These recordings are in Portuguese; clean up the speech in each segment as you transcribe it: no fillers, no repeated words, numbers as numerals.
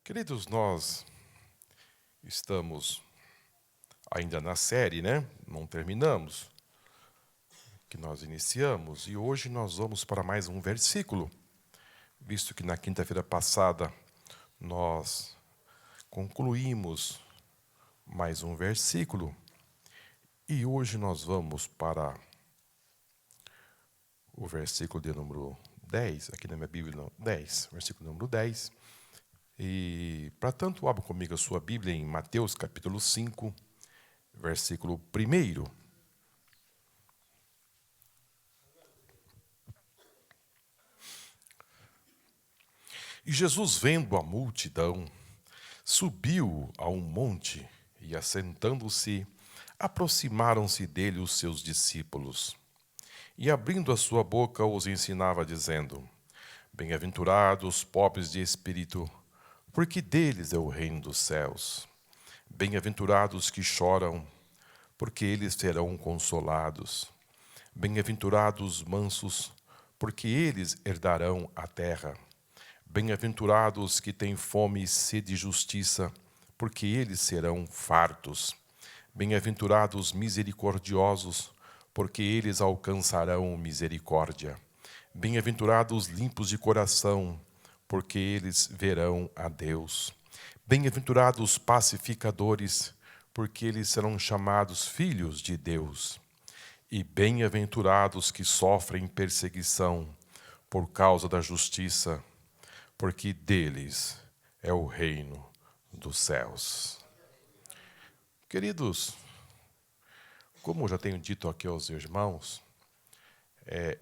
Queridos, nós estamos ainda na série, né? Não terminamos, que nós iniciamos, e hoje nós vamos para mais um versículo, visto que na quinta-feira passada nós concluímos mais um versículo, e hoje nós vamos para o versículo de número 10, aqui na minha Bíblia, não, 10, versículo número 10. E, para tanto, abra comigo a sua Bíblia em Mateus capítulo 5, versículo 1. E Jesus, vendo a multidão, subiu a um monte e, assentando-se, aproximaram-se dele os seus discípulos. E, abrindo a sua boca, os ensinava, dizendo: Bem-aventurados os pobres de espírito, porque deles é o reino dos céus. Bem-aventurados que choram, porque eles serão consolados. Bem-aventurados os mansos, porque eles herdarão a terra. Bem-aventurados que têm fome e sede de justiça, porque eles serão fartos. Bem-aventurados misericordiosos, porque eles alcançarão misericórdia. Bem-aventurados limpos de coração, porque eles verão a Deus. Bem-aventurados pacificadores, porque eles serão chamados filhos de Deus. E bem-aventurados que sofrem perseguição por causa da justiça, porque deles é o reino dos céus. Queridos, como eu já tenho dito aqui aos irmãos,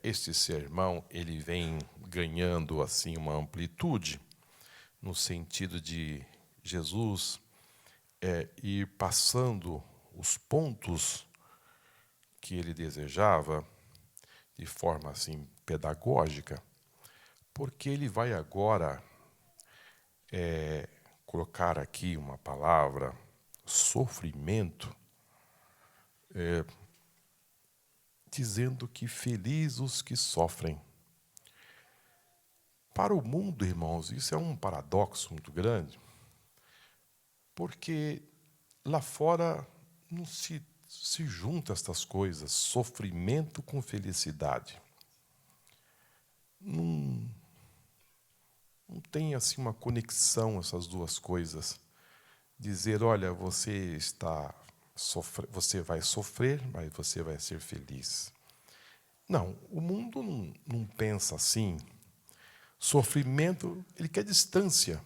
este sermão ele vem ganhando assim uma amplitude, no sentido de Jesus ir passando os pontos que ele desejava de forma assim pedagógica, porque ele vai agora colocar aqui uma palavra, sofrimento, dizendo que felizes os que sofrem. Para o mundo, irmãos, isso é um paradoxo muito grande, porque lá fora não se junta estas coisas, sofrimento com felicidade. Não tem assim uma conexão essas duas coisas. Dizer, olha, você vai sofrer, mas você vai ser feliz. Não, o mundo não pensa assim. Sofrimento, ele quer distância.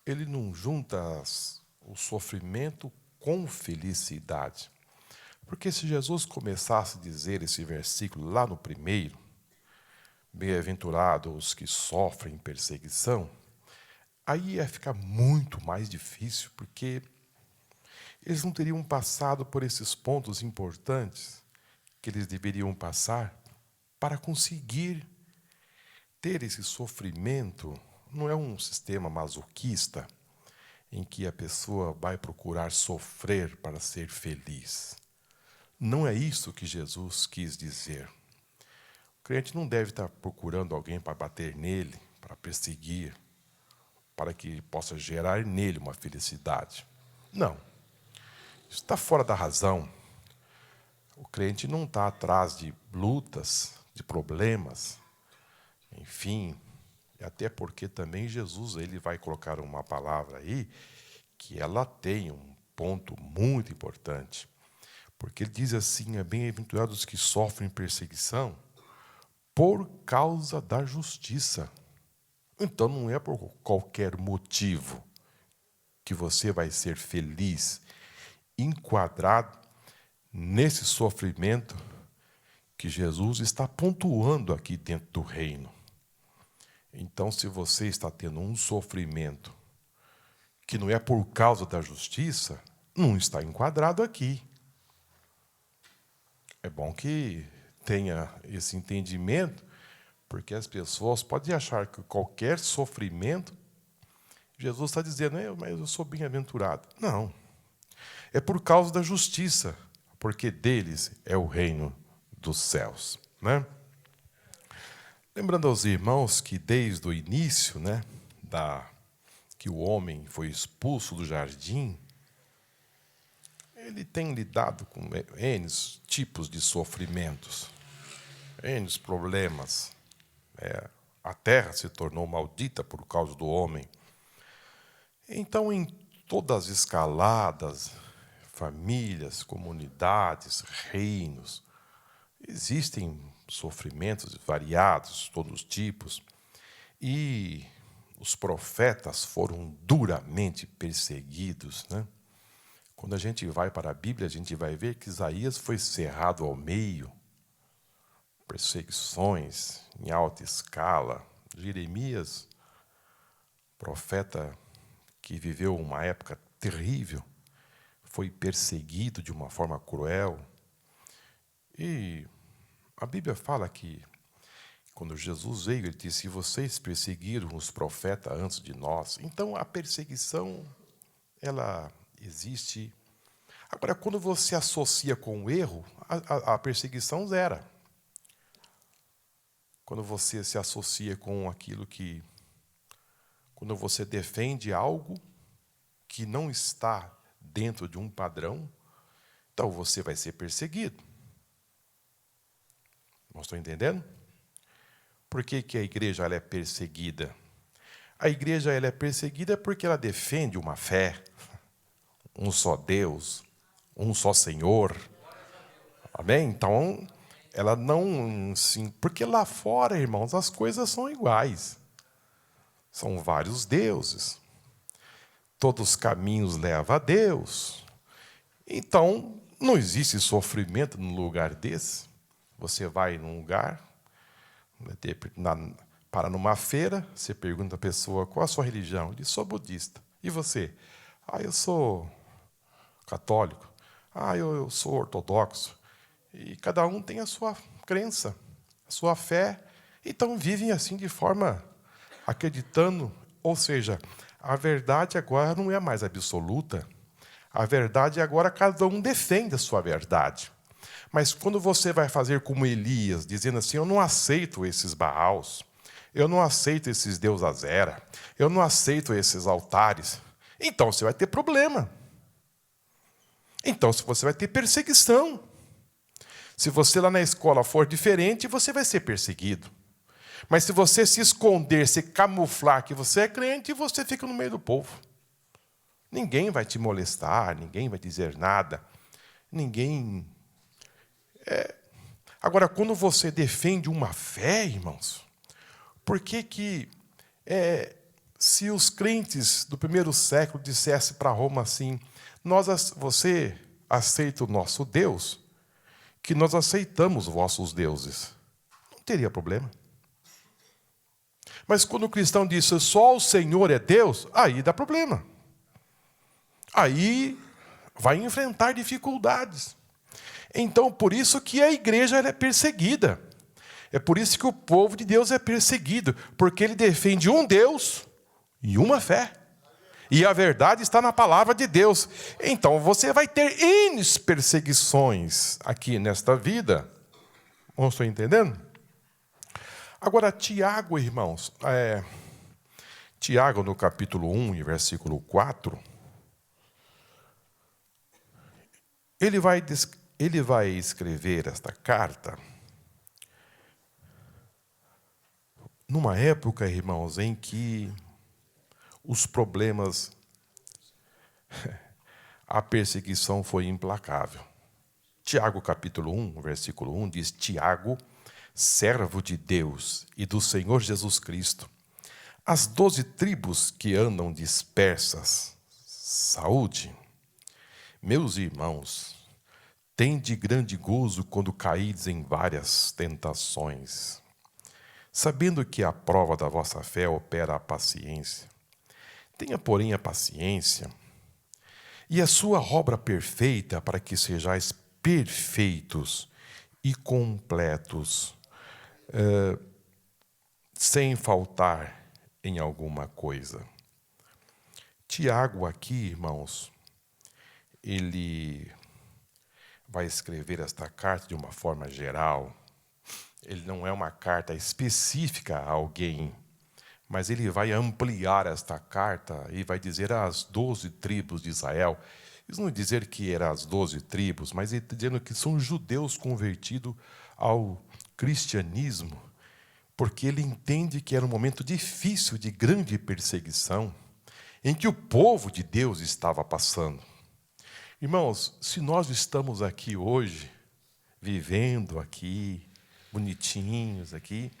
Ele não junta o sofrimento com felicidade. Porque se Jesus começasse a dizer esse versículo lá no primeiro, bem-aventurados os que sofrem perseguição, aí ia ficar muito mais difícil, porque eles não teriam passado por esses pontos importantes que eles deveriam passar para conseguir ter esse sofrimento. Não é um sistema masoquista em que a pessoa vai procurar sofrer para ser feliz. Não é isso que Jesus quis dizer. O crente não deve estar procurando alguém para bater nele, para perseguir, para que possa gerar nele uma felicidade. Não. Isso está fora da razão. O crente não está atrás de lutas, de problemas, enfim. E até porque também Jesus ele vai colocar uma palavra aí que ela tem um ponto muito importante. Porque ele diz assim, bem-aventurados que sofrem perseguição por causa da justiça. Então não é por qualquer motivo que você vai ser feliz, enquadrado nesse sofrimento que Jesus está pontuando aqui dentro do reino. Então, se você está tendo um sofrimento que não é por causa da justiça, não está enquadrado aqui. É bom que tenha esse entendimento, porque as pessoas podem achar que qualquer sofrimento, Jesus está dizendo, mas eu sou bem-aventurado. Não. É por causa da justiça, porque deles é o reino dos céus. Né? Lembrando aos irmãos que desde o início, né, que o homem foi expulso do jardim, ele tem lidado com N tipos de sofrimentos, N problemas. A terra se tornou maldita por causa do homem. Então, em todas as escaladas, famílias, comunidades, reinos, existem sofrimentos variados, todos os tipos, e os profetas foram duramente perseguidos, né? Quando a gente vai para a Bíblia, a gente vai ver que Isaías foi cerrado ao meio, perseguições em alta escala. Jeremias, profeta que viveu uma época terrível, foi perseguido de uma forma cruel. E a Bíblia fala que, quando Jesus veio, ele disse: vocês perseguiram os profetas antes de nós. Então, a perseguição, ela existe. Agora, quando você associa com o erro, a perseguição zera. Quando você se associa com aquilo que... Quando você defende algo que não está dentro de um padrão, então você vai ser perseguido. Não estou entendendo? Por que a igreja ela é perseguida? A igreja ela é perseguida porque ela defende uma fé, um só Deus, um só Senhor. Amém? Então, ela não... Sim, porque lá fora, irmãos, as coisas são iguais. São vários deuses. Todos os caminhos levam a Deus. Então, não existe sofrimento num lugar desse. Você vai num lugar, para numa feira, você pergunta à pessoa: qual a sua religião? Ele diz: sou budista. E você? Eu sou católico. Eu sou ortodoxo. E cada um tem a sua crença, a sua fé. Então vivem assim de forma acreditando. Ou seja, a verdade agora não é mais absoluta. A verdade agora cada um defende a sua verdade. Mas quando você vai fazer como Elias, dizendo assim: eu não aceito esses Baals, eu não aceito esses Deus Azera, eu não aceito esses altares, então você vai ter problema. Então você vai ter perseguição. Se você lá na escola for diferente, você vai ser perseguido. Mas se você se esconder, se camuflar que você é crente, você fica no meio do povo. Ninguém vai te molestar, ninguém vai dizer nada. Ninguém... Agora, quando você defende uma fé, irmãos, por que se os crentes do primeiro século dissessem para Roma assim: você aceita o nosso Deus, que nós aceitamos vossos deuses, não teria problema. Mas quando o cristão diz: só o Senhor é Deus, aí dá problema. Aí vai enfrentar dificuldades. Então, por isso que a igreja ela é perseguida. É por isso que o povo de Deus é perseguido, porque ele defende um Deus e uma fé. E a verdade está na palavra de Deus. Então, você vai ter N perseguições aqui nesta vida. Não estou entendendo? Agora, Tiago, irmãos, Tiago no capítulo 1, versículo 4, ele vai escrever esta carta numa época, irmãos, em que os problemas, a perseguição foi implacável. Tiago, capítulo 1, versículo 1, diz: Tiago, servo de Deus e do Senhor Jesus Cristo, as 12 tribos que andam dispersas, saúde. Meus irmãos, tende grande gozo quando caídes em várias tentações, sabendo que a prova da vossa fé opera a paciência. Tenha, porém, a paciência e a sua obra perfeita, para que sejais perfeitos e completos, sem faltar em alguma coisa. Tiago aqui, irmãos, ele vai escrever esta carta de uma forma geral. Ele não é uma carta específica a alguém, Mas ele vai ampliar esta carta e vai dizer às 12 tribos de Israel. Eles não dizer que eram as 12 tribos, mas ele está dizendo que são judeus convertidos ao cristianismo, porque ele entende que era um momento difícil, de grande perseguição, em que o povo de Deus estava passando. Irmãos, se nós estamos aqui hoje, vivendo aqui, bonitinhos aqui,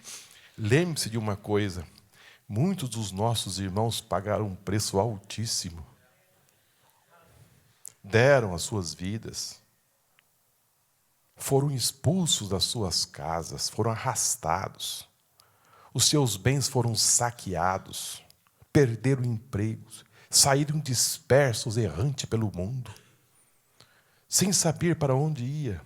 lembre-se de uma coisa: muitos dos nossos irmãos pagaram um preço altíssimo. Deram as suas vidas, foram expulsos das suas casas, foram arrastados, os seus bens foram saqueados, perderam empregos, saíram dispersos, errantes pelo mundo, sem saber para onde ia.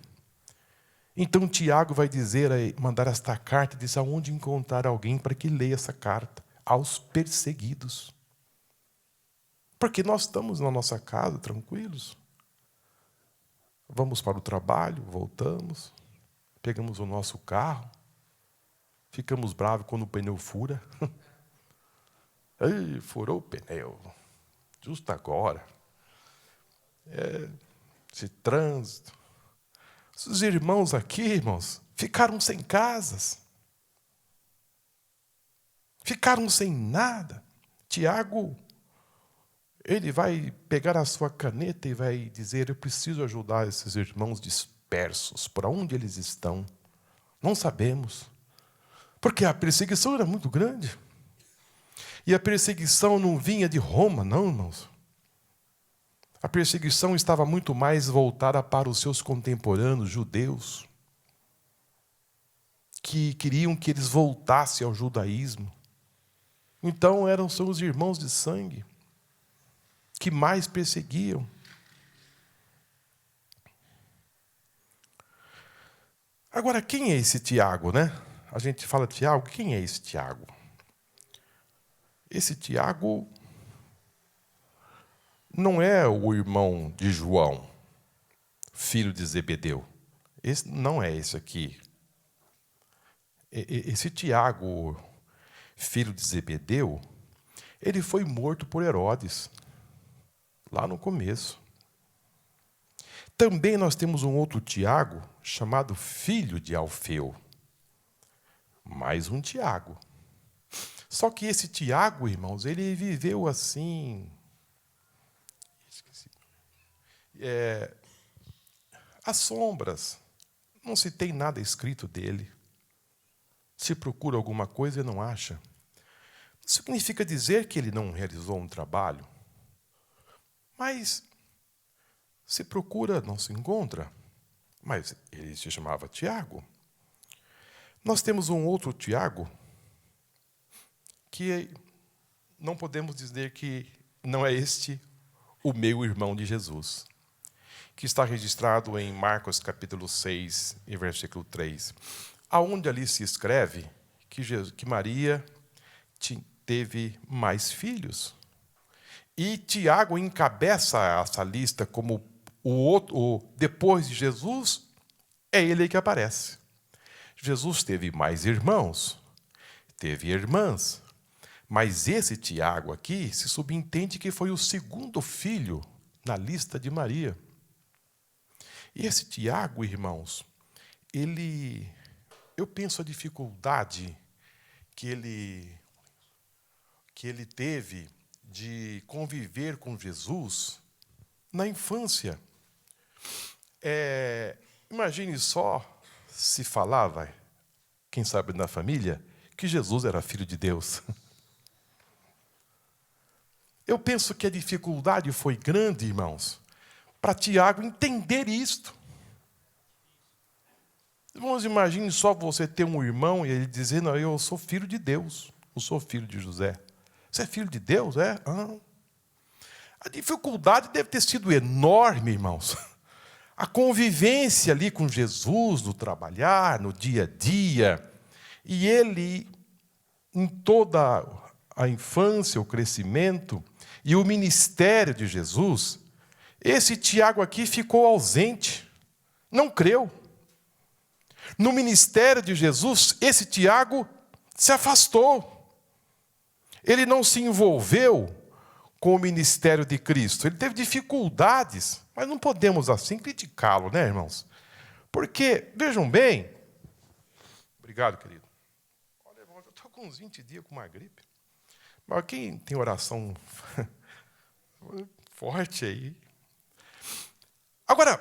Então Tiago vai dizer, mandar esta carta, diz aonde encontrar alguém para que leia essa carta, aos perseguidos. Porque nós estamos na nossa casa, tranquilos. Vamos para o trabalho, voltamos, pegamos o nosso carro, ficamos bravos quando o pneu fura. Ei, furou o pneu, justo agora. Esse trânsito. Os irmãos aqui, irmãos, ficaram sem casas. Ficaram sem nada. Tiago, ele vai pegar a sua caneta e vai dizer: eu preciso ajudar esses irmãos dispersos. Por onde eles estão? Não sabemos. Porque a perseguição era muito grande. E a perseguição não vinha de Roma, não, irmãos. A perseguição estava muito mais voltada para os seus contemporâneos judeus, que queriam que eles voltassem ao judaísmo. Então são os irmãos de sangue que mais perseguiam. Agora, quem é esse Tiago, né? A gente fala Tiago, quem é esse Tiago? Esse Tiago não é o irmão de João, filho de Zebedeu. Esse não é esse aqui. Esse Tiago, filho de Zebedeu, ele foi morto por Herodes, lá no começo. Também nós temos um outro Tiago, chamado filho de Alfeu. Mais um Tiago. Só que esse Tiago, irmãos, ele viveu assim... As sombras. Não se tem nada escrito dele. Se procura alguma coisa e não acha. Isso significa dizer que ele não realizou um trabalho. Mas se procura, não se encontra. Mas ele se chamava Tiago. Nós temos um outro Tiago que não podemos dizer que não é este o meu irmão de Jesus, que está registrado em Marcos capítulo 6, e versículo 3, aonde ali se escreve que Maria teve mais filhos. E Tiago encabeça essa lista como depois de Jesus, é ele que aparece. Jesus teve mais irmãos, teve irmãs, mas esse Tiago aqui se subentende que foi o segundo filho na lista de Maria. E esse Tiago, irmãos, eu penso a dificuldade que ele teve de conviver com Jesus na infância. Imagine só se falava, quem sabe na família, que Jesus era filho de Deus. Eu penso que a dificuldade foi grande, irmãos, para Tiago entender isto. Irmãos, imagine só você ter um irmão e ele dizer: não, eu sou filho de Deus, eu sou filho de José. Você é filho de Deus, é? A dificuldade deve ter sido enorme, irmãos. A convivência ali com Jesus, no trabalhar, no dia a dia. E ele, em toda a infância, o crescimento e o ministério de Jesus, esse Tiago aqui ficou ausente, não creu. No ministério de Jesus, esse Tiago se afastou. Ele não se envolveu com o ministério de Cristo. Ele teve dificuldades, mas não podemos assim criticá-lo, né, irmãos? Porque, vejam bem... Obrigado, querido. Olha, irmão, eu estou com uns 20 dias com uma gripe. Mas quem tem oração forte aí? Agora,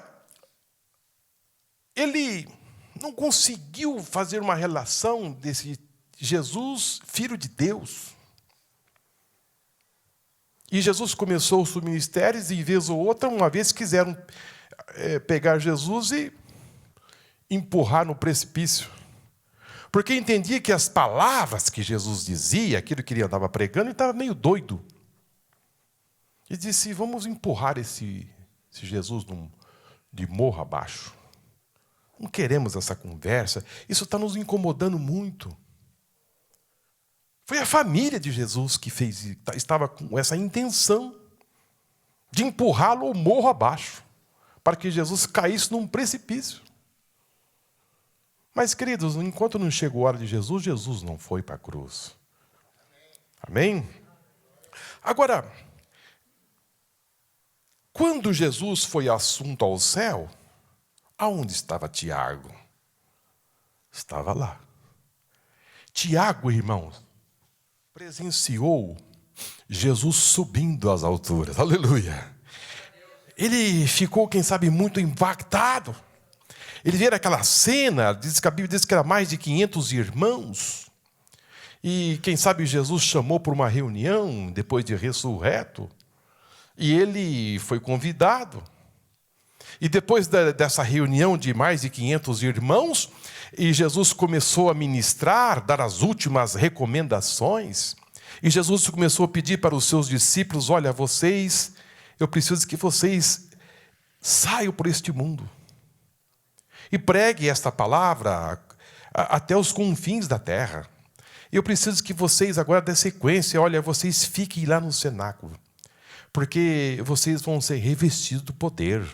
ele não conseguiu fazer uma relação desse Jesus, filho de Deus. E Jesus começou os seus ministérios e, vez ou outra, uma vez quiseram pegar Jesus e empurrar no precipício. Porque entendia que as palavras que Jesus dizia, aquilo que ele andava pregando, ele estava meio doido. E disse, vamos empurrar esse Jesus de morro abaixo. Não queremos essa conversa, isso está nos incomodando muito. Foi a família de Jesus que estava com essa intenção de empurrá-lo ao morro abaixo, para que Jesus caísse num precipício. Mas, queridos, enquanto não chegou a hora de Jesus, Jesus não foi para a cruz. Amém? Agora, quando Jesus foi assunto ao céu, aonde estava Tiago? Estava lá. Tiago, irmãos, presenciou Jesus subindo às alturas. Aleluia! Ele ficou, quem sabe, muito impactado. Ele viu aquela cena, diz que a Bíblia diz que era mais de 500 irmãos. E, quem sabe, Jesus chamou para uma reunião, depois de ressurreto. E ele foi convidado. E depois dessa reunião de mais de 500 irmãos, e Jesus começou a ministrar, dar as últimas recomendações. E Jesus começou a pedir para os seus discípulos, olha, eu preciso que vocês saiam por este mundo. E pregue esta palavra até os confins da terra. Eu preciso que vocês agora dê sequência. Olha, vocês fiquem lá no cenáculo. Porque vocês vão ser revestidos do poder.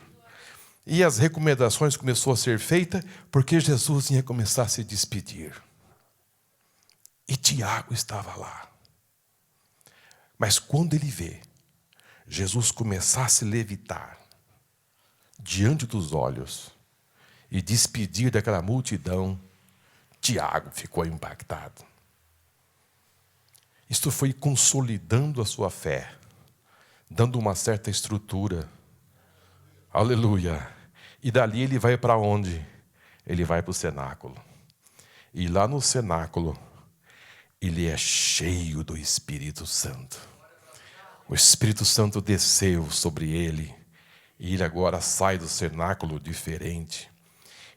E as recomendações começaram a ser feitas porque Jesus ia começar a se despedir. E Tiago estava lá. Mas quando ele vê Jesus começar a se levitar diante dos olhos e despedir daquela multidão, Tiago ficou impactado. Isto foi consolidando a sua fé, dando uma certa estrutura. Aleluia! E dali ele vai para onde? Ele vai para o cenáculo. E lá no cenáculo, ele é cheio do Espírito Santo. O Espírito Santo desceu sobre ele. E ele agora sai do cenáculo diferente.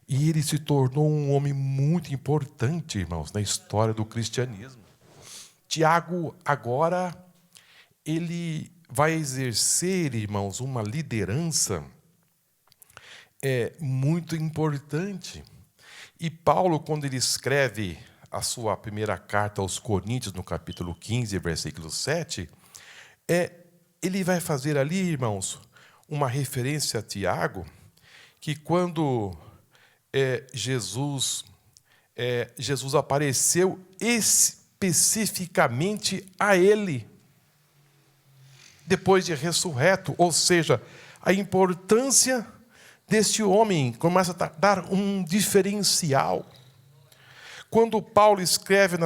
E ele se tornou um homem muito importante, irmãos, na história do cristianismo. Tiago, agora, ele vai exercer, irmãos, uma liderança muito importante. E Paulo, quando ele escreve a sua primeira carta aos Coríntios, no capítulo 15, versículo 7, ele vai fazer ali, irmãos, uma referência a Tiago, que quando Jesus apareceu especificamente a ele, depois de ressurreto, ou seja, a importância deste homem começa a dar um diferencial. Quando Paulo escreve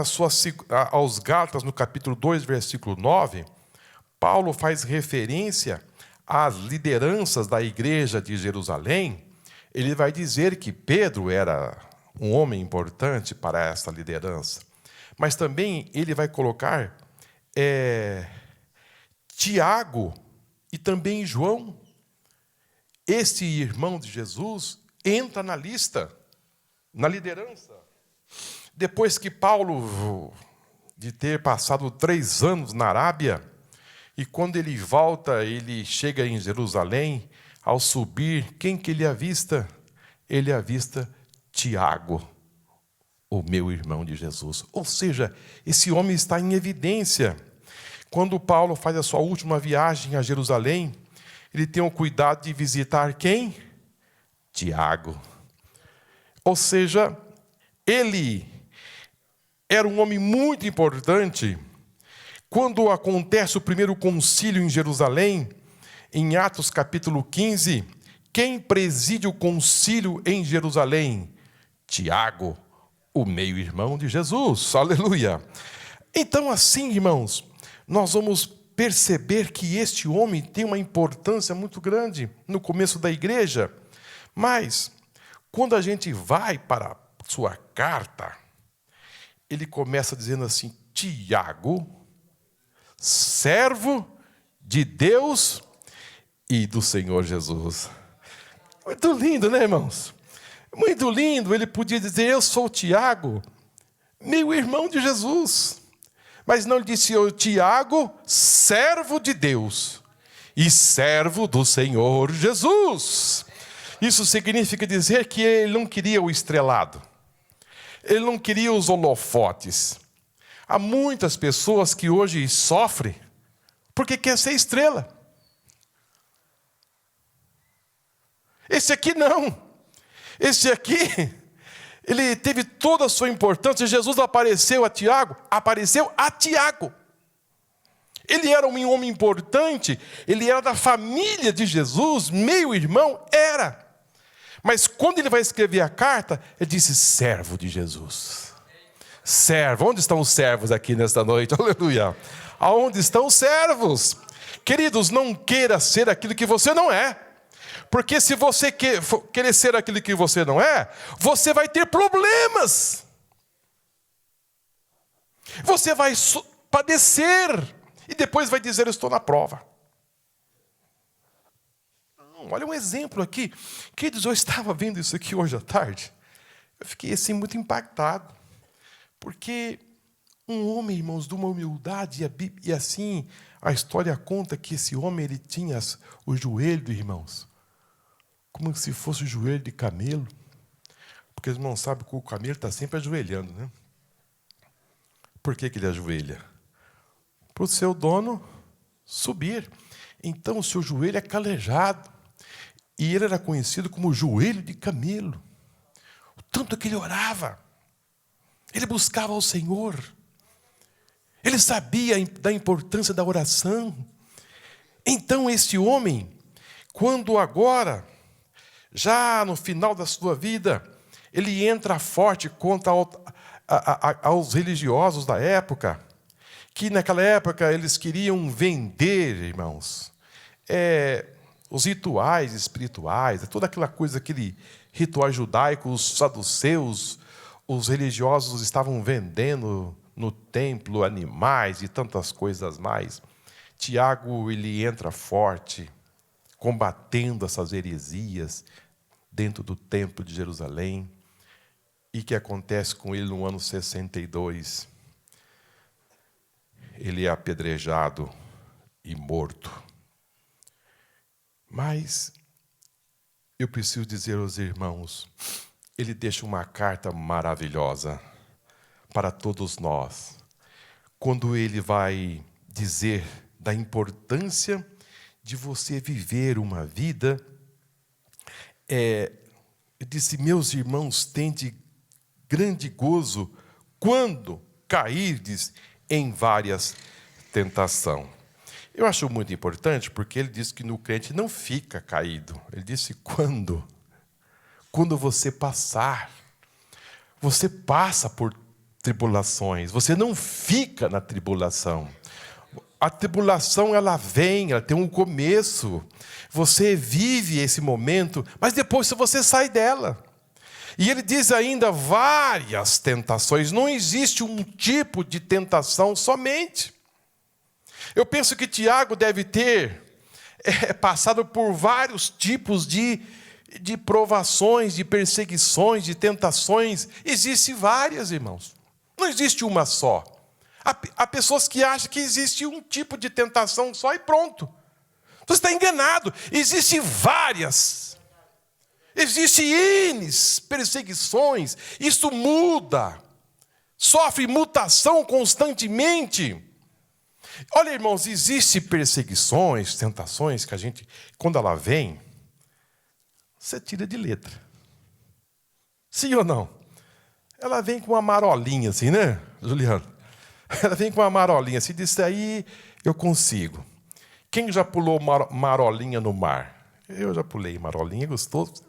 aos Gálatas, no capítulo 2, versículo 9, Paulo faz referência às lideranças da igreja de Jerusalém. Ele vai dizer que Pedro era um homem importante para essa liderança. Mas também ele vai colocar Tiago e também João. Este irmão de Jesus entra na lista, na liderança. Depois que Paulo, de ter passado 3 anos na Arábia, e quando ele volta, ele chega em Jerusalém, ao subir, quem que ele avista? Ele avista Tiago, o meu irmão de Jesus. Ou seja, esse homem está em evidência. Quando Paulo faz a sua última viagem a Jerusalém, ele tem o cuidado de visitar quem? Tiago. Ou seja, ele era um homem muito importante Quando acontece o primeiro concílio em Jerusalém, em Atos capítulo 15, quem preside o concílio em Jerusalém? Tiago, o meio-irmão de Jesus. Aleluia! Então, assim, irmãos, nós vamos perceber que este homem tem uma importância muito grande no começo da igreja. Mas, quando a gente vai para a sua carta, ele começa dizendo assim: Tiago, servo de Deus e do Senhor Jesus. Muito lindo, né, irmãos? Muito lindo. Ele podia dizer: eu sou Tiago, meu irmão de Jesus. Mas não, ele disse: eu, Tiago, servo de Deus e servo do Senhor Jesus. Isso significa dizer que ele não queria o estrelado. Ele não queria os holofotes. Há muitas pessoas que hoje sofrem porque quer ser estrela. Esse aqui não. Esse aqui, ele teve toda a sua importância. Jesus apareceu a Tiago. Ele era um homem importante. Ele era da família de Jesus. Meio-irmão, era. Mas quando ele vai escrever a carta, ele disse: servo de Jesus. Servo. Onde estão os servos aqui nesta noite? Aleluia. Aonde estão os servos? Queridos, não queira ser aquilo que você não é. Porque se você querer ser aquilo que você não é, você vai ter problemas. Você vai padecer. E depois vai dizer: eu estou na prova. Olha um exemplo aqui. Queridos, eu estava vendo isso aqui hoje à tarde. Eu fiquei assim muito impactado. Porque um homem, irmãos, de uma humildade, e assim a história conta que esse homem ele tinha o joelho, irmãos, como se fosse o joelho de camelo. Porque os irmãos sabem que o camelo está sempre ajoelhando, né? Por que ele ajoelha? Para o seu dono subir. Então o seu joelho é calejado. E ele era conhecido como joelho de camelo. O tanto que ele orava. Ele buscava ao Senhor. Ele sabia da importância da oração. Então esse homem, quando agora, já no final da sua vida, ele entra forte contra aos religiosos da época, que naquela época eles queriam vender, irmãos, os rituais espirituais, toda aquela coisa, aquele ritual judaico, os saduceus, os religiosos estavam vendendo no templo animais e tantas coisas mais. Tiago, ele entra forte, combatendo essas heresias dentro do templo de Jerusalém. E o que acontece com ele no ano 62? Ele é apedrejado e morto. Mas eu preciso dizer aos irmãos, ele deixa uma carta maravilhosa para todos nós. Quando ele vai dizer da importância de você viver uma vida, ele disse: meus irmãos, tende grande gozo quando cairdes em várias tentações. Eu acho muito importante porque ele diz que no crente não fica caído. Ele disse quando você passar. Você passa por tribulações, você não fica na tribulação. A tribulação, ela vem, ela tem um começo. Você vive esse momento, mas depois você sai dela. E ele diz ainda várias tentações. Não existe um tipo de tentação somente. Eu penso que Tiago deve ter passado por vários tipos de provações, de perseguições, de tentações. Existem várias, irmãos. Não existe uma só. Há pessoas que acham que existe um tipo de tentação só e pronto. Você está enganado. Existem várias. Existem N perseguições. Isso muda. Sofre mutação constantemente. Olha, irmãos, existem perseguições, tentações que a gente, quando ela vem, você tira de letra. Sim ou não? Ela vem com uma marolinha assim, né, Juliano? Ela vem com uma marolinha. Se disser aí, eu consigo. Quem já pulou marolinha no mar? Eu já pulei marolinha, é gostoso.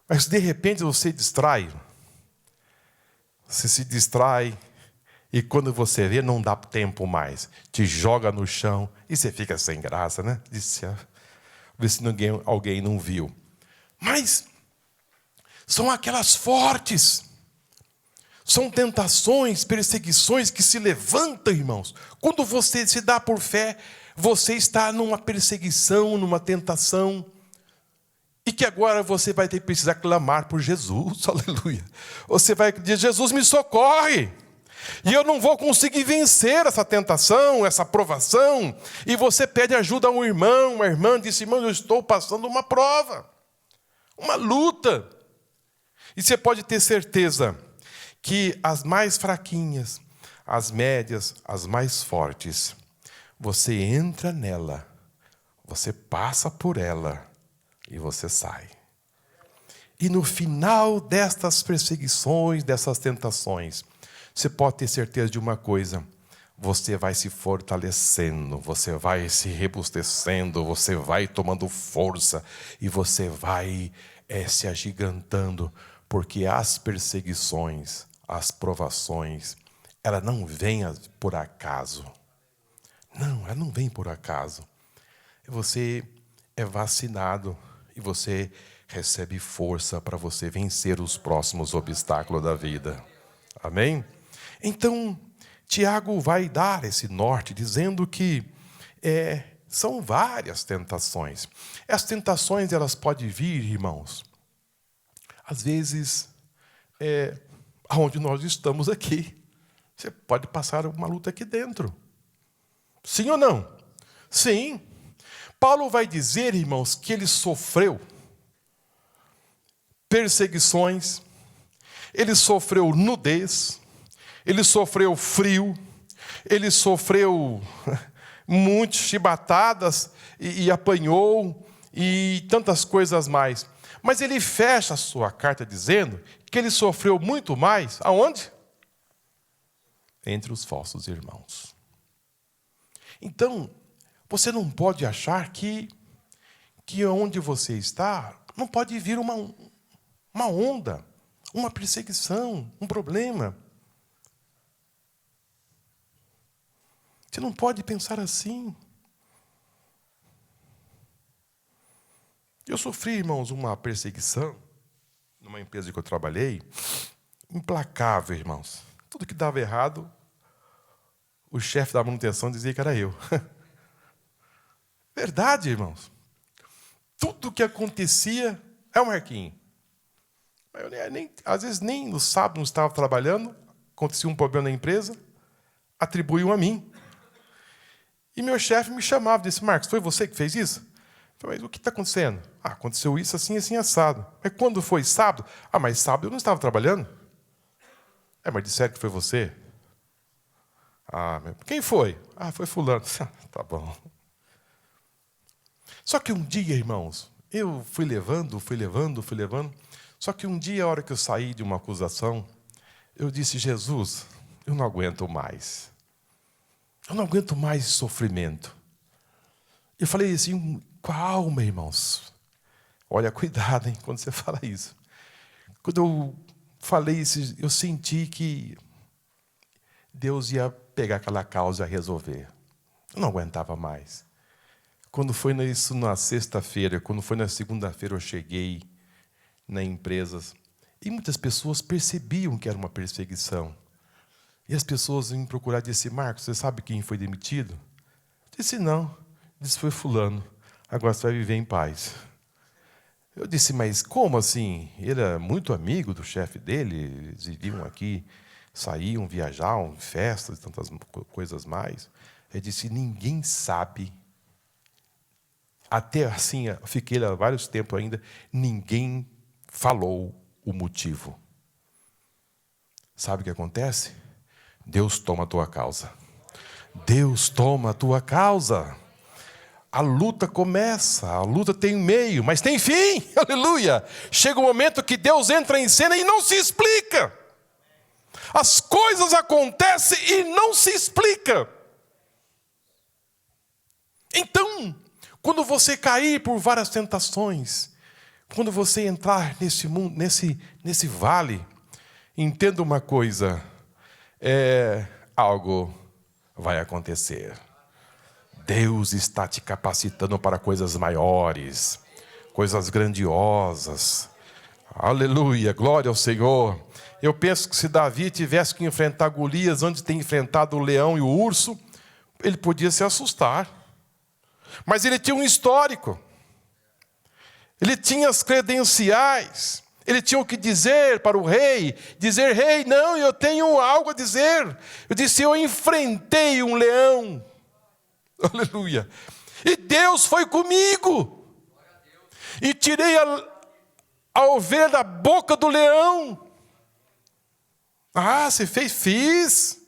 Mas de repente você distrai. Você se distrai e quando você vê, não dá tempo mais. Te joga no chão e você fica sem graça, né? Vê se alguém não viu. Mas são aquelas fortes. São tentações, perseguições que se levantam, irmãos. Quando você se dá por fé, você está numa perseguição, numa tentação. E que agora você vai ter que precisar clamar por Jesus, aleluia. Você vai dizer, Jesus me socorre. E eu não vou conseguir vencer essa tentação, essa provação. E você pede ajuda a um irmão, uma irmã, disse, irmão, eu estou passando uma prova, uma luta. E você pode ter certeza que as mais fraquinhas, as médias, as mais fortes, você entra nela, você passa por ela e você sai. E no final destas perseguições, dessas tentações, você pode ter certeza de uma coisa: você vai se fortalecendo, você vai se robustecendo, você vai tomando força e você vai se agigantando, porque as perseguições, as provações, ela não vem por acaso. Não, ela não vem por acaso. Você é vacinado e você recebe força para você vencer os próximos obstáculos da vida. Amém? Então, Tiago vai dar esse norte, dizendo que são várias tentações. As tentações, elas podem vir, irmãos, às vezes, aonde nós estamos aqui. Você pode passar uma luta aqui dentro. Sim ou não? Sim. Paulo vai dizer, irmãos, que ele sofreu perseguições, ele sofreu nudez, ele sofreu frio, ele sofreu muitas chibatadas e apanhou e tantas coisas mais. Mas ele fecha a sua carta dizendo que ele sofreu muito mais, aonde? Entre os falsos irmãos. Então, você não pode achar que onde você está, não pode vir uma onda, uma perseguição, um problema. Você não pode pensar assim. Eu sofri, irmãos, uma perseguição numa empresa que eu trabalhei, implacável, irmãos. Tudo que dava errado, o chefe da manutenção dizia que era eu. Verdade, irmãos. Tudo que acontecia é o Marquinhos. Às vezes nem no sábado não estava trabalhando, acontecia um problema na empresa, atribuíam a mim. E meu chefe me chamava e disse, Marcos, foi você que fez isso? Eu falei, mas o que está acontecendo? Aconteceu isso assim, assim, assado. Mas quando foi sábado? Mas sábado eu não estava trabalhando. Mas disseram que foi você. Quem foi? Foi fulano. Tá bom. Só que um dia, irmãos, eu fui levando. Só que um dia, a hora que eu saí de uma acusação, eu disse, Jesus, eu não aguento mais. Eu não aguento mais esse sofrimento. Eu falei assim, com a alma, irmãos. Olha, cuidado, hein, quando você fala isso. Quando eu falei isso, eu senti que Deus ia pegar aquela causa e resolver. Eu não aguentava mais. Quando foi isso na sexta-feira, quando foi na segunda-feira, eu cheguei na empresa e muitas pessoas percebiam que era uma perseguição. E as pessoas me procuraram e disseram, Marcos, você sabe quem foi demitido? Eu disse, não. Disse, foi fulano. Agora você vai viver em paz. Eu disse, mas como assim? Ele era muito amigo do chefe dele, eles viviam aqui, saíam, viajavam, festas e tantas coisas mais. Ele disse, ninguém sabe. Até assim, eu fiquei lá vários tempos ainda, ninguém falou o motivo. Sabe o que acontece? Deus toma a tua causa. Deus toma a tua causa. A luta começa, a luta tem meio, mas tem fim, aleluia. Chega um momento que Deus entra em cena e não se explica. As coisas acontecem e não se explica. Então, quando você cair por várias tentações, quando você entrar nesse mundo, nesse vale, entenda uma coisa, algo vai acontecer. Deus está te capacitando para coisas maiores, coisas grandiosas. Aleluia, glória ao Senhor. Eu penso que se Davi tivesse que enfrentar Golias antes de ter enfrentado o leão e o urso, ele podia se assustar. Mas ele tinha um histórico. Ele tinha as credenciais. Ele tinha o que dizer para o rei. Dizer, rei, não, eu tenho algo a dizer. Eu disse, eu enfrentei um leão. Aleluia. E Deus foi comigo. E tirei a ovelha da boca do leão. Ah, você fez? Fiz.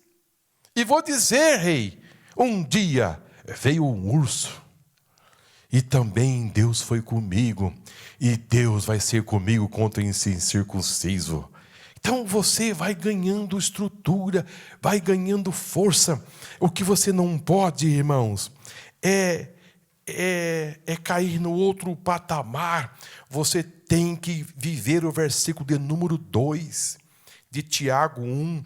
E vou dizer, rei, um dia veio um urso. E também Deus foi comigo. E Deus vai ser comigo contra esse incircunciso. Então você vai ganhando estrutura, vai ganhando força. O que você não pode, irmãos, é cair no outro patamar. Você tem que viver o versículo de número 2 de Tiago 1.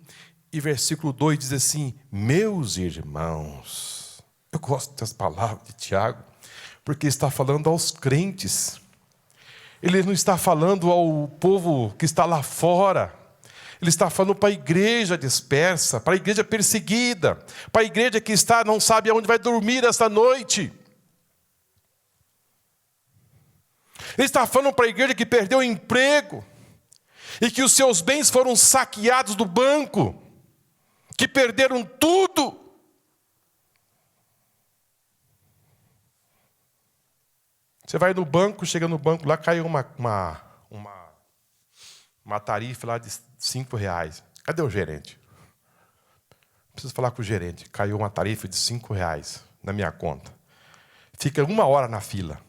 E versículo 2 diz assim, meus irmãos. Eu gosto das palavras de Tiago, porque está falando aos crentes. Ele não está falando ao povo que está lá fora. Ele está falando para a igreja dispersa, para a igreja perseguida, para a igreja que não sabe aonde vai dormir esta noite. Ele está falando para a igreja que perdeu o emprego e que os seus bens foram saqueados do banco, que perderam tudo. Você vai no banco, chega no banco, lá caiu uma tarifa lá de R$5. Cadê o gerente? Preciso falar com o gerente. Caiu uma tarifa de R$5 na minha conta. Fica 1 hora na fila,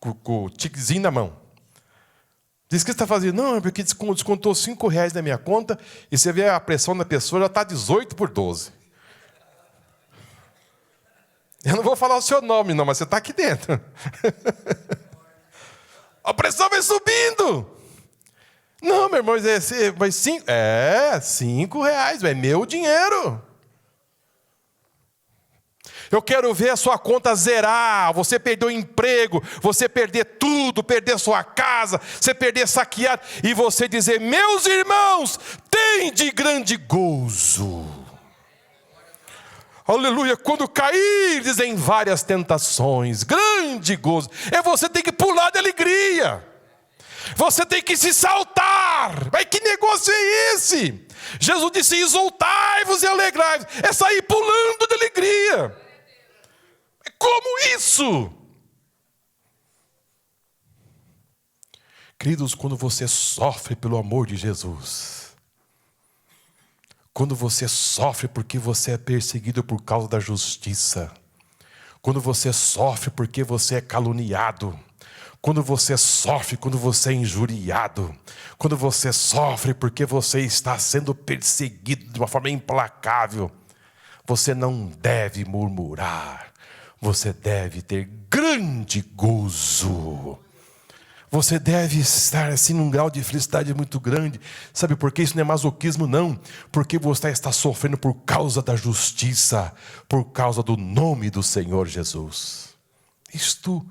com o tiquezinho na mão. Diz, o que você está fazendo? Não, é porque descontou R$5 na minha conta, e você vê a pressão da pessoa, já está 18/12. Eu não vou falar o seu nome, não, mas você está aqui dentro. A pressão vai subindo. Não, meu irmão, mas R$5, é meu dinheiro. Eu quero ver a sua conta zerar, você perder o emprego, você perder tudo, perder sua casa, você perder saqueado, e você dizer, meus irmãos, tem de grande gozo. Aleluia, quando caíres em várias tentações, grande gozo. Você tem que pular de alegria. Você tem que se saltar. Mas que negócio é esse? Jesus disse, exultai-vos e alegrai-vos. É sair pulando de alegria. Como isso? Queridos, quando você sofre pelo amor de Jesus, quando você sofre porque você é perseguido por causa da justiça, quando você sofre porque você é caluniado, quando você sofre quando você é injuriado, quando você sofre porque você está sendo perseguido de uma forma implacável, você não deve murmurar, você deve ter grande gozo. Você deve estar assim num grau de felicidade muito grande. Sabe por quê? Isso não é masoquismo, não. Porque você está sofrendo por causa da justiça, por causa do nome do Senhor Jesus. Isto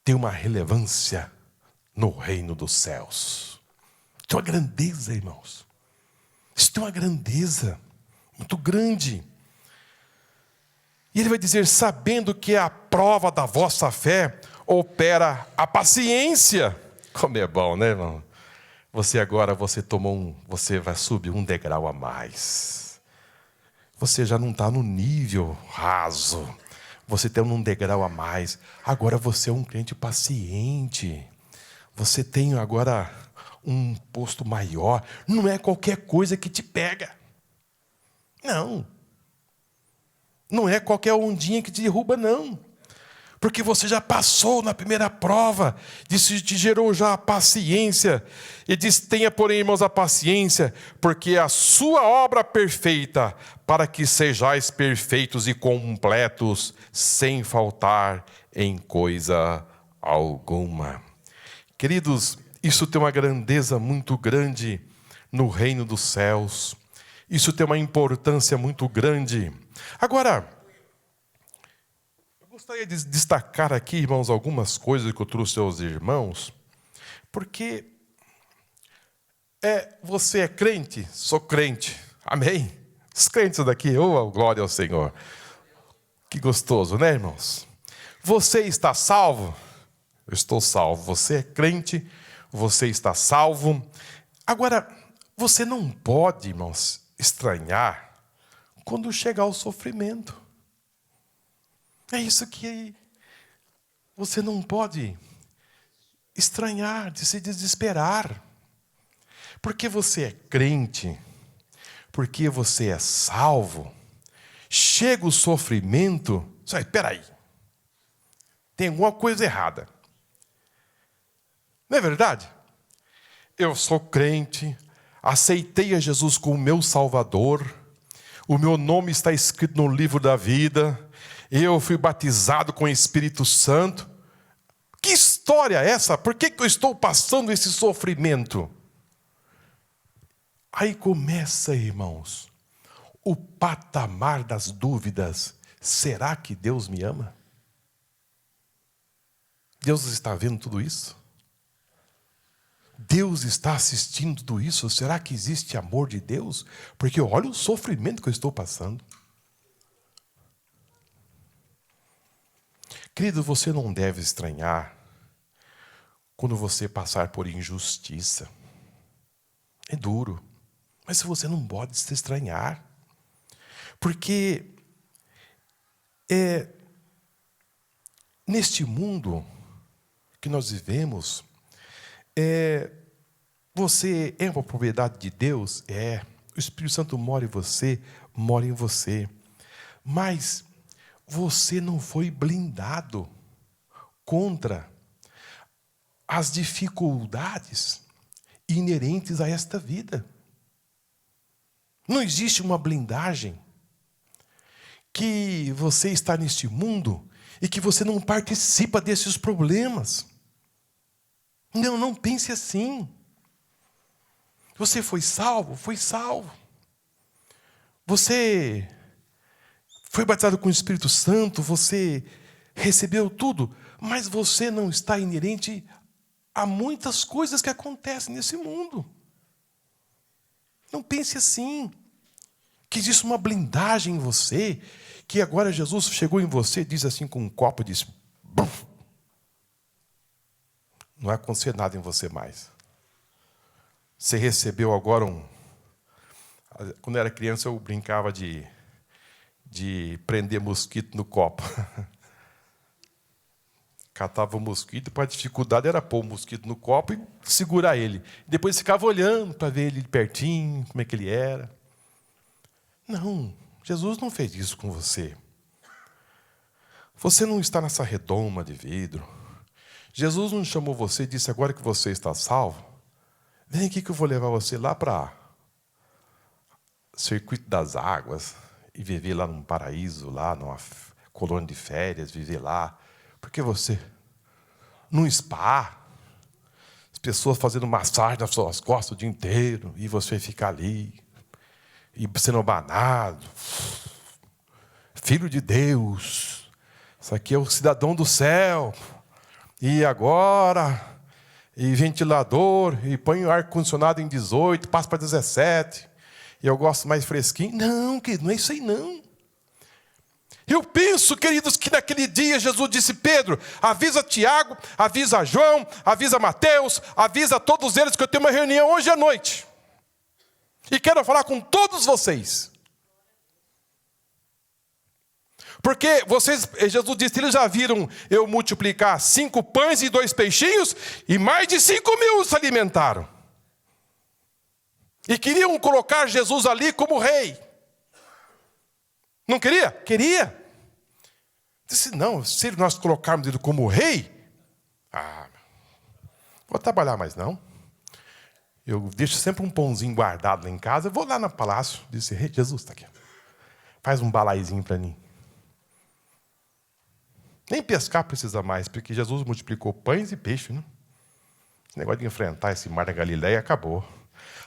tem uma relevância no reino dos céus. Isso é uma grandeza, irmãos. Isso tem uma grandeza muito grande. E ele vai dizer, sabendo que a prova da vossa fé opera a paciência. Como é bom, né, irmão? Você vai subir um degrau a mais. Você já não está no nível raso. Você está num degrau a mais. Agora você é um crente paciente. Você tem agora um posto maior. Não é qualquer coisa que te pega. Não. Não é qualquer ondinha que te derruba, não. Porque você já passou na primeira prova, disse, te gerou já a paciência. E diz, tenha, porém, irmãos, a paciência, porque a sua obra perfeita, para que sejais perfeitos e completos, sem faltar em coisa alguma. Queridos, isso tem uma grandeza muito grande no reino dos céus. Isso tem uma importância muito grande. Agora, gostaria de destacar aqui, irmãos, algumas coisas que eu trouxe aos irmãos, porque você é crente? Sou crente. Amém? Os crentes daqui, glória ao Senhor. Que gostoso, né, irmãos? Você está salvo? Eu estou salvo. Você é crente? Você está salvo. Agora, você não pode, irmãos, estranhar quando chegar o sofrimento. É isso que você não pode estranhar, de se desesperar. Porque você é crente, porque você é salvo, chega o sofrimento, espera aí, tem alguma coisa errada. Não é verdade? Eu sou crente, aceitei a Jesus como meu Salvador, o meu nome está escrito no livro da vida, eu fui batizado com o Espírito Santo. Que história é essa? Por que eu estou passando esse sofrimento? Aí começa, irmãos, o patamar das dúvidas. Será que Deus me ama? Deus está vendo tudo isso? Deus está assistindo tudo isso? Será que existe amor de Deus? Porque olha o sofrimento que eu estou passando. Querido, você não deve estranhar quando você passar por injustiça. É duro, mas você não pode se estranhar. Porque neste mundo que nós vivemos, você é uma propriedade de Deus? O Espírito Santo mora em você, mora em você. Mas você não foi blindado contra as dificuldades inerentes a esta vida. Não existe uma blindagem que você está neste mundo e que você não participa desses problemas. Não pense assim. Você foi salvo? Foi salvo. Você foi batizado com o Espírito Santo, você recebeu tudo, mas você não está inerente a muitas coisas que acontecem nesse mundo. Não pense assim, que existe uma blindagem em você, que agora Jesus chegou em você, diz assim com um copo e diz, buf, não vai acontecer nada em você mais. Você recebeu agora Quando eu era criança eu brincava de prender mosquito no copo. Catava o mosquito, a dificuldade era pôr o mosquito no copo e segurar ele. Depois ficava olhando para ver ele de pertinho, como é que ele era. Não, Jesus não fez isso com você. Você não está nessa redoma de vidro. Jesus não chamou você e disse, agora que você está salvo, vem aqui que eu vou levar você lá para o circuito das águas e viver lá num paraíso, lá numa colônia de férias, viver lá. Porque você, num spa, as pessoas fazendo massagem nas suas costas o dia inteiro, e você fica ali, e sendo abanado. Filho de Deus, isso aqui é o cidadão do céu. E agora, e ventilador, e põe o ar-condicionado em 18, passa para 17, e eu gosto mais fresquinho. Não, querido, não é isso aí não. Eu penso, queridos, que naquele dia Jesus disse, Pedro, avisa Tiago, avisa João, avisa Mateus, avisa todos eles que eu tenho uma reunião hoje à noite. E quero falar com todos vocês. Porque Jesus disse, eles já viram eu multiplicar 5 pães e 2 peixinhos, e mais de 5.000 se alimentaram. E queriam colocar Jesus ali como rei. Não queria? Queria. Disse, não, se nós colocarmos ele como rei, vou trabalhar mais não. Eu deixo sempre um pãozinho guardado lá em casa, eu vou lá no palácio. Disse, rei, Jesus está aqui. Faz um balaizinho para mim. Nem pescar precisa mais, porque Jesus multiplicou pães e peixe, né? Esse negócio de enfrentar esse mar da Galileia acabou.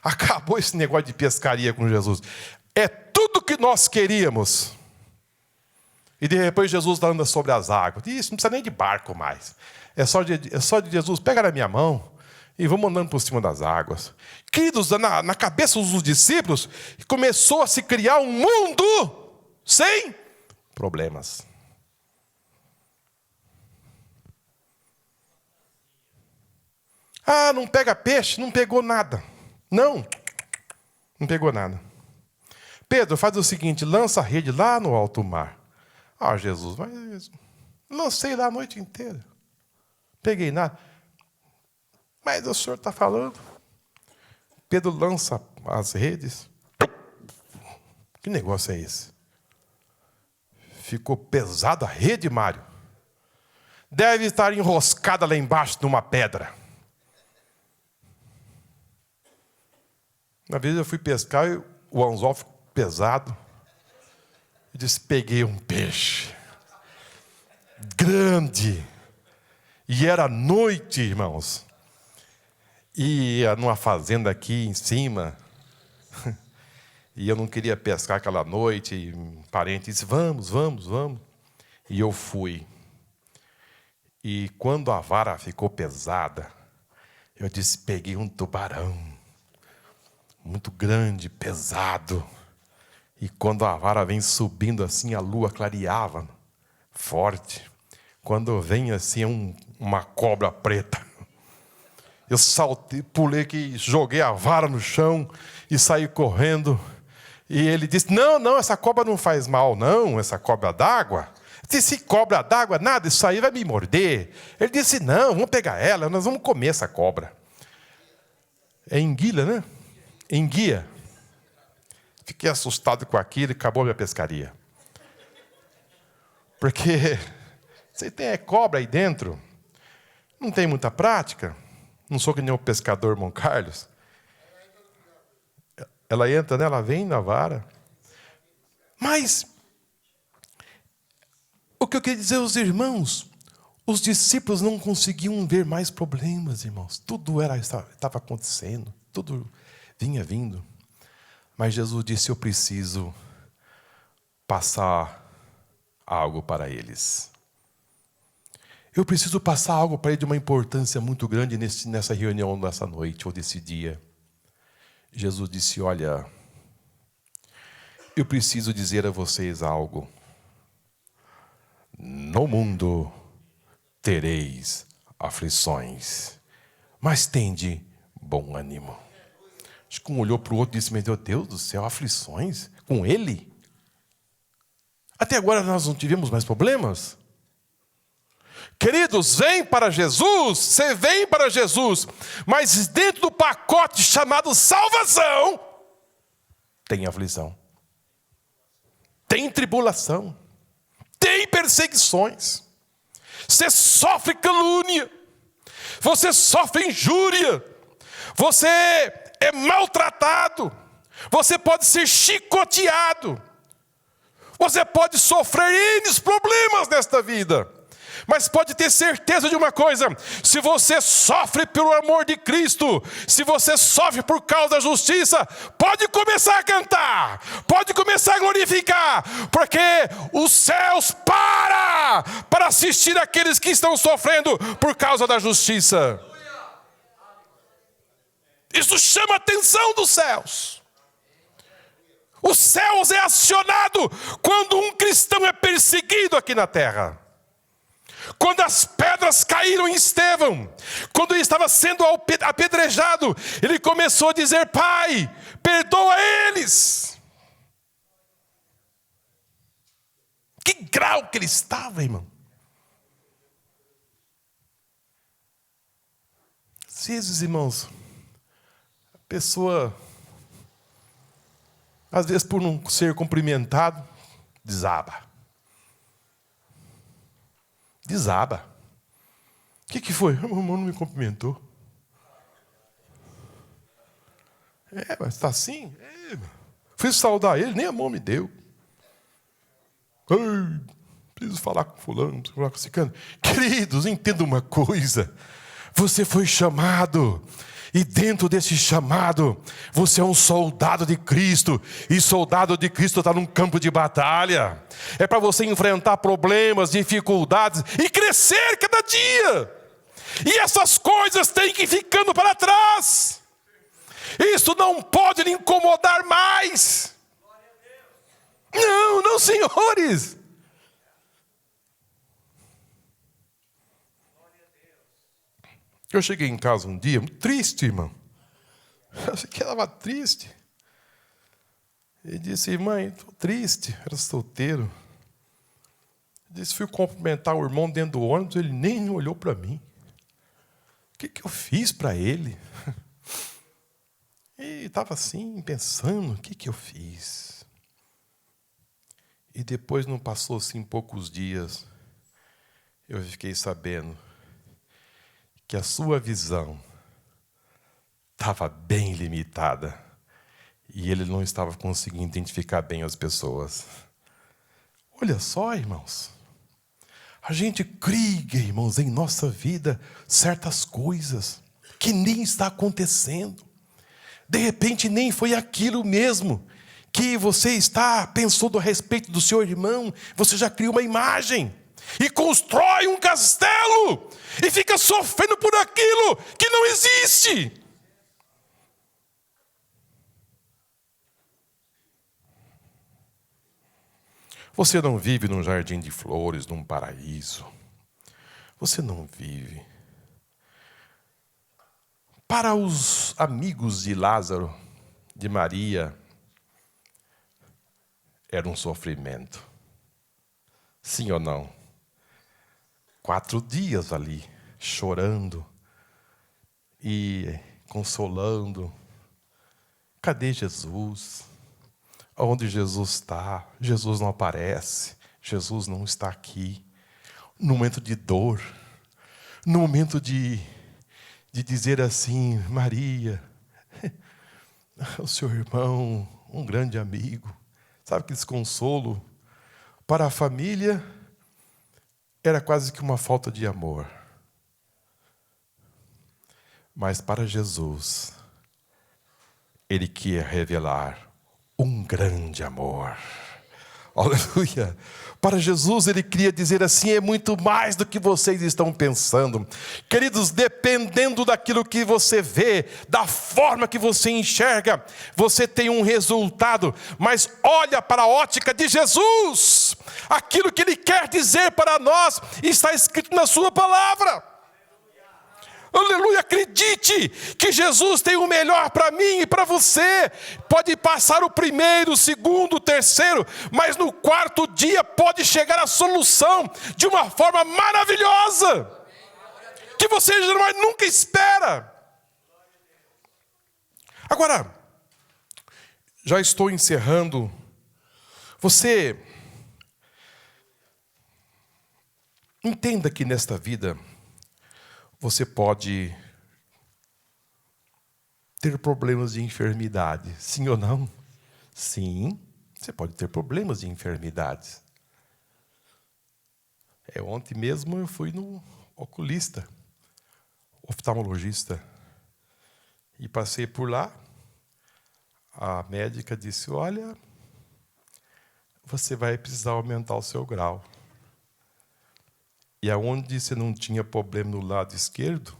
Acabou esse negócio de pescaria com Jesus. É tudo que nós queríamos. E de repente Jesus anda sobre as águas. Isso, não precisa nem de barco mais. É só de Jesus, pega na minha mão e vamos andando por cima das águas. Queridos, na cabeça dos discípulos, começou a se criar um mundo sem problemas. Não pega peixe, não pegou nada. Não pegou nada. Pedro, faz o seguinte, lança a rede lá no alto mar. Jesus, mas lancei lá a noite inteira. Peguei nada. Mas o senhor está falando. Pedro lança as redes. Que negócio é esse? Ficou pesada a rede, Mário. Deve estar enroscada lá embaixo numa pedra. Uma vez eu fui pescar e o anzol ficou pesado. Eu disse, peguei um peixe. Grande. E era noite, irmãos. Ia numa fazenda aqui em cima. E eu não queria pescar aquela noite. E um parente disse, vamos. E eu fui. E quando a vara ficou pesada, eu disse, peguei um tubarão. Muito grande, pesado. E quando a vara vem subindo assim, a lua clareava, forte. Quando vem assim, uma cobra preta. Eu saltei, pulei, joguei a vara no chão e saí correndo. E ele disse, não, essa cobra não faz mal, não, essa cobra d'água. Eu disse, cobra d'água, nada, isso aí vai me morder. Ele disse, não, vamos pegar ela, nós vamos comer essa cobra. É enguia, né? Enguia. Fiquei assustado com aquilo e acabou a minha pescaria. Porque você tem cobra aí dentro, não tem muita prática. Não sou que nem o pescador Mon Carlos. Ela entra, né? Ela vem na vara. Mas o que eu queria dizer aos irmãos, os discípulos não conseguiam ver mais problemas, irmãos. Tudo estava acontecendo, tudo vinha vindo. Mas Jesus disse, eu preciso passar algo para eles. Eu preciso passar algo para eles de uma importância muito grande nessa reunião, nessa noite, ou desse dia. Jesus disse, olha, eu preciso dizer a vocês algo. No mundo tereis aflições, mas tende bom ânimo. Acho que um olhou para o outro e disse, meu Deus do céu, aflições? Com ele? Até agora nós não tivemos mais problemas? Queridos, vem para Jesus, você vem para Jesus, mas dentro do pacote chamado salvação, tem aflição, tem tribulação, tem perseguições, você sofre calúnia, você sofre injúria, você é maltratado, você pode ser chicoteado, você pode sofrer N problemas nesta vida. Mas pode ter certeza de uma coisa, se você sofre pelo amor de Cristo, se você sofre por causa da justiça, pode começar a cantar, pode começar a glorificar, porque os céus para assistir aqueles que estão sofrendo por causa da justiça. Isso chama a atenção dos céus. Os céus é acionado quando um cristão é perseguido aqui na terra. Quando as pedras caíram em Estevão, quando ele estava sendo apedrejado, ele começou a dizer, Pai, perdoa eles. Que grau que ele estava, irmão. Às vezes, irmãos, a pessoa, às vezes por não ser cumprimentado, desaba. desaba. O que foi? O irmão não me cumprimentou. Mas está assim? Fui saudar ele, nem a mão me deu. Preciso falar com fulano, preciso falar com ciclano. Queridos, entenda uma coisa. Você foi chamado. E dentro desse chamado, você é um soldado de Cristo. E soldado de Cristo está num campo de batalha. É para você enfrentar problemas, dificuldades e crescer cada dia. E essas coisas têm que ir ficando para trás. Isso não pode lhe incomodar mais. Não, senhores. Eu cheguei em casa um dia, muito triste, irmão. Eu achei que ela estava triste. Ele disse, mãe, estou triste. Era solteiro. Ele disse, fui cumprimentar o irmão dentro do ônibus, ele nem olhou para mim. O que eu fiz para ele? E estava assim, pensando, o que eu fiz? E depois não passou assim poucos dias, eu fiquei sabendo que a sua visão estava bem limitada e ele não estava conseguindo identificar bem as pessoas. Olha só, irmãos, a gente cria, irmãos, em nossa vida certas coisas que nem está acontecendo. De repente nem foi aquilo mesmo que você pensou a respeito do seu irmão, você já cria uma imagem. E constrói um castelo. E fica sofrendo por aquilo que não existe. Você não vive num jardim de flores, num paraíso. Você não vive. Para os amigos de Lázaro, de Maria, era um sofrimento. Sim ou não? 4 dias ali, chorando e consolando. Cadê Jesus? Onde Jesus está? Jesus não aparece. Jesus não está aqui. No momento de dor, no momento de dizer assim, Maria, o seu irmão, um grande amigo, sabe que desconsolo para a família era quase que uma falta de amor. Mas para Jesus, Ele quer revelar um grande amor. Aleluia! Para Jesus, Ele queria dizer assim, é muito mais do que vocês estão pensando. Queridos, dependendo daquilo que você vê, da forma que você enxerga, você tem um resultado. Mas olha para a ótica de Jesus. Aquilo que Ele quer dizer para nós está escrito na sua palavra. Aleluia, acredite que Jesus tem o melhor para mim e para você. Pode passar o primeiro, o segundo, o terceiro, mas no 4º dia pode chegar a solução de uma forma maravilhosa, que você nunca espera. Agora, já estou encerrando. Você entenda que nesta vida você pode ter problemas de enfermidade, sim ou não? Sim, você pode ter problemas de enfermidades. Ontem mesmo eu fui no oculista, oftalmologista, e passei por lá. A médica disse, olha, você vai precisar aumentar o seu grau. E aonde você não tinha problema no lado esquerdo,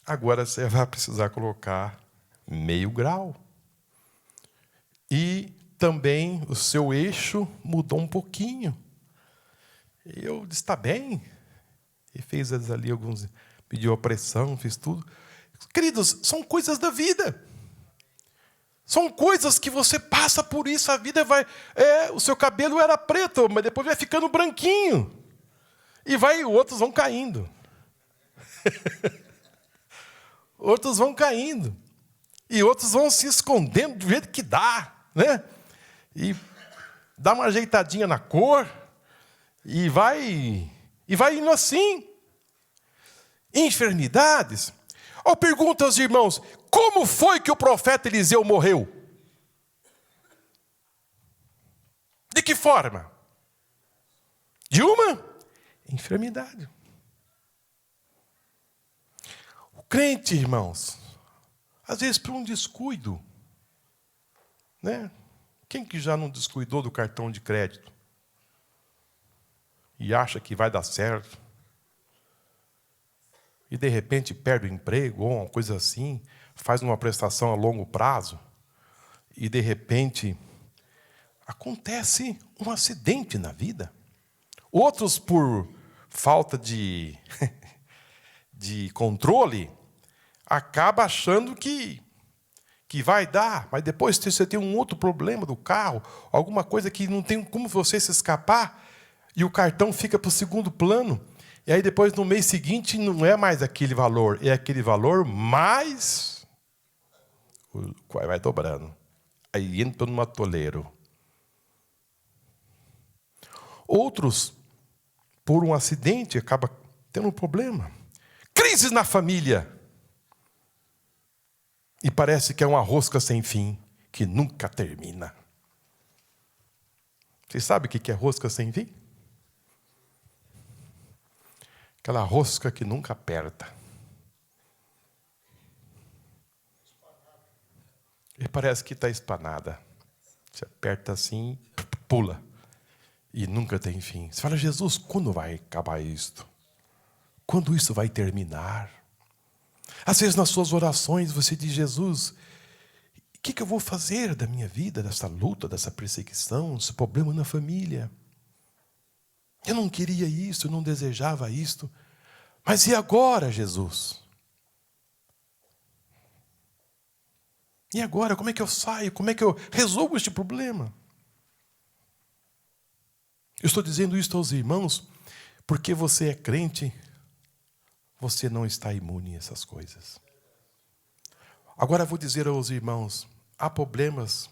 agora você vai precisar colocar meio grau. E também o seu eixo mudou um pouquinho. E eu disse, está bem. E fez ali alguns, pediu a pressão, fez tudo. Queridos, são coisas da vida. São coisas que você passa por isso, a vida vai... o seu cabelo era preto, mas depois vai ficando branquinho. E outros vão caindo. Outros vão caindo. E outros vão se escondendo do jeito que dá, né? E dá uma ajeitadinha na cor. E vai E vai indo assim. Enfermidades. Ou pergunta aos irmãos, como foi que o profeta Eliseu morreu? De que forma? De uma enfermidade. O crente, irmãos, às vezes por um descuido, né? Quem que já não descuidou do cartão de crédito? E acha que vai dar certo? E de repente perde o emprego, ou uma coisa assim, faz uma prestação a longo prazo, e de repente acontece um acidente na vida. Outros, por falta de controle, acaba achando que vai dar, mas depois você tem um outro problema do carro, alguma coisa que não tem como você se escapar, e o cartão fica para o segundo plano. E aí depois, no mês seguinte, não é mais aquele valor, é aquele valor mais... vai dobrando. Aí entra num atoleiro. Outros, por um acidente, acabam tendo um problema. Crises na família. E parece que é uma rosca sem fim, que nunca termina. Vocês sabem o que é rosca sem fim? Aquela rosca que nunca aperta. E parece que está espanada. Você aperta assim, pula. E nunca tem fim. Você fala, Jesus, quando vai acabar isto? Quando isso vai terminar? Às vezes nas suas orações você diz, Jesus, o que eu vou fazer da minha vida, dessa luta, dessa perseguição, desse problema na família? Eu não queria isso, eu não desejava isto. Mas e agora, Jesus? E agora, como é que eu saio? Como é que eu resolvo este problema? Eu estou dizendo isso aos irmãos, porque você é crente, você não está imune a essas coisas. Agora eu vou dizer aos irmãos, há problemas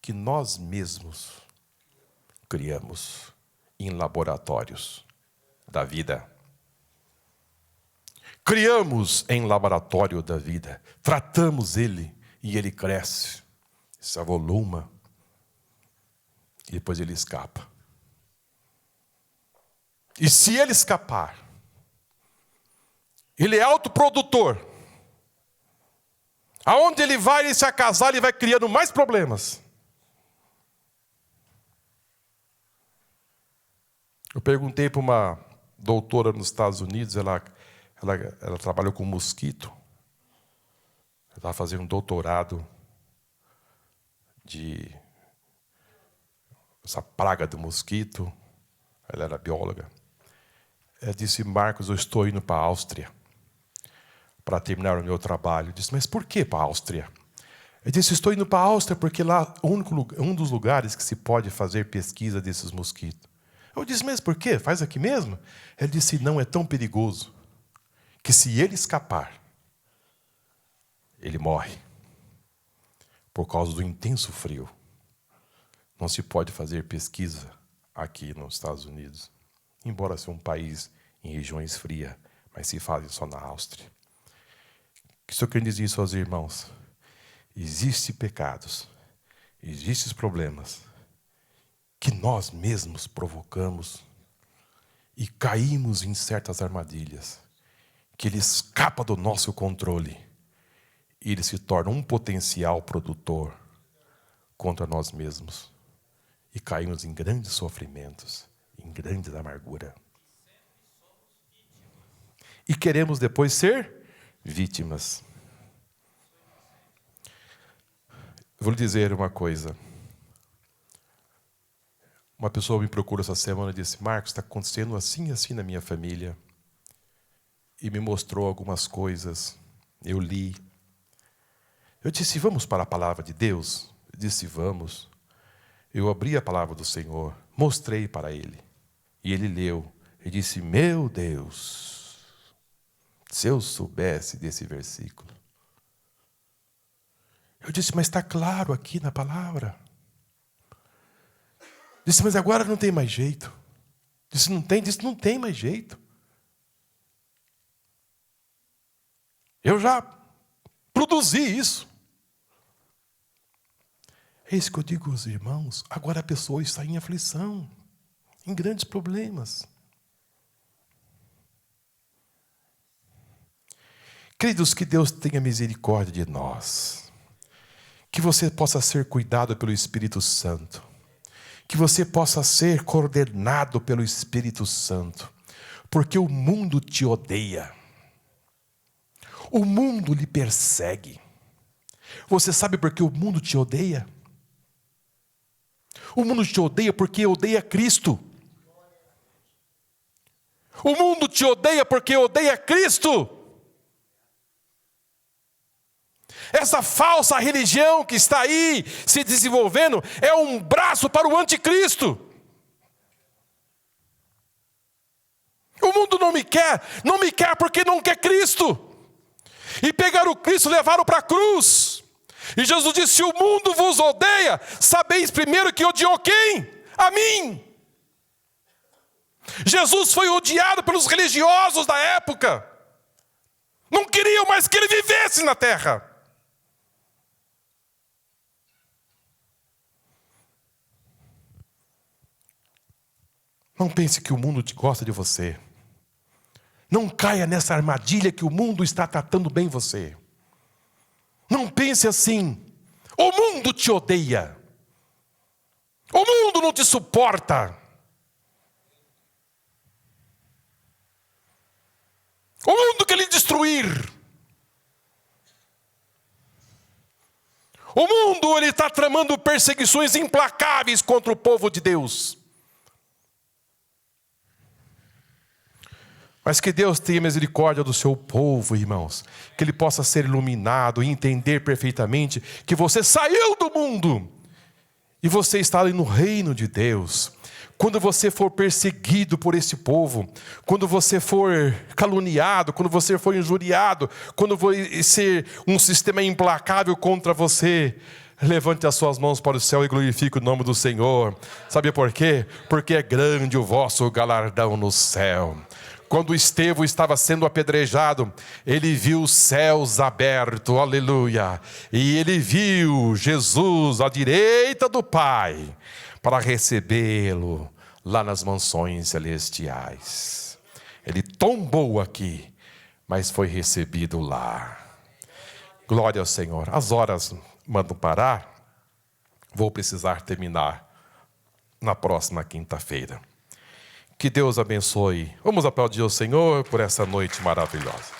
que nós mesmos criamos em laboratórios da vida. Criamos em laboratório da vida, tratamos ele e ele cresce, se avoluma e depois ele escapa. E se ele escapar, ele é autoprodutor. Aonde ele vai, ele se acasar, ele vai criando mais problemas. Eu perguntei para uma doutora nos Estados Unidos, ela trabalhou com mosquito. Ela estava fazendo um doutorado de essa praga do mosquito. Ela era bióloga. Ela disse, Marcos, eu estou indo para a Áustria para terminar o meu trabalho. Eu disse, mas por que para a Áustria? Eu disse, estou indo para a Áustria porque lá é um dos lugares que se pode fazer pesquisa desses mosquitos. Eu disse, mas por quê? Faz aqui mesmo? Ele disse, não, é tão perigoso que se ele escapar, ele morre. Por causa do intenso frio. Não se pode fazer pesquisa aqui nos Estados Unidos. Embora seja um país em regiões frias, mas se fazem só na Áustria. O que estou querendo dizer isso aos irmãos? Existem pecados, existem problemas que nós mesmos provocamos e caímos em certas armadilhas, que ele escapa do nosso controle e ele se torna um potencial produtor contra nós mesmos. E caímos em grandes sofrimentos, em grande amargura. E queremos depois ser vítimas. Eu vou lhe dizer uma coisa. Uma pessoa me procurou essa semana e disse, Marcos, está acontecendo assim e assim na minha família. E me mostrou algumas coisas. Eu li. Eu disse, vamos para a palavra de Deus? Eu disse, vamos. Eu abri a palavra do Senhor, mostrei para ele. E ele leu. E disse, meu Deus, se eu soubesse desse versículo. Eu disse, mas está claro aqui na palavra. Disse, mas agora não tem mais jeito. Disse, não tem? Disse, não tem mais jeito. Eu já produzi isso. É isso que eu digo aos irmãos. Agora a pessoa está em aflição, em grandes problemas. Queridos, que Deus tenha misericórdia de nós. Que você possa ser cuidado pelo Espírito Santo. Que você possa ser coordenado pelo Espírito Santo. Porque o mundo te odeia. O mundo lhe persegue. Você sabe por que o mundo te odeia? O mundo te odeia porque odeia Cristo. O mundo te odeia porque odeia Cristo. Essa falsa religião que está aí se desenvolvendo é um braço para o anticristo. O mundo não me quer porque não quer Cristo. E pegaram o Cristo e levaram para a cruz. E Jesus disse, se o mundo vos odeia, sabeis primeiro que odiou quem? A mim. Jesus foi odiado pelos religiosos da época. Não queriam mais que ele vivesse na terra. Não pense que o mundo gosta de você. Não caia nessa armadilha que o mundo está tratando bem você. Não pense assim. O mundo te odeia. O mundo não te suporta. O mundo quer lhe destruir. O mundo ele está tramando perseguições implacáveis contra o povo de Deus. Mas que Deus tenha misericórdia do seu povo, irmãos. Que ele possa ser iluminado e entender perfeitamente que você saiu do mundo e você está ali no reino de Deus. Quando você for perseguido por esse povo, quando você for caluniado, quando você for injuriado, quando for ser um sistema implacável contra você, levante as suas mãos para o céu e glorifique o nome do Senhor. Sabe por quê? Porque é grande o vosso galardão no céu. Quando Estevão estava sendo apedrejado, ele viu os céus abertos, aleluia. E ele viu Jesus à direita do Pai, para recebê-lo lá nas mansões celestiais. Ele tombou aqui, mas foi recebido lá. Glória ao Senhor. As horas mandam parar. Vou precisar terminar na próxima quinta-feira. Que Deus abençoe. Vamos aplaudir o Senhor por essa noite maravilhosa.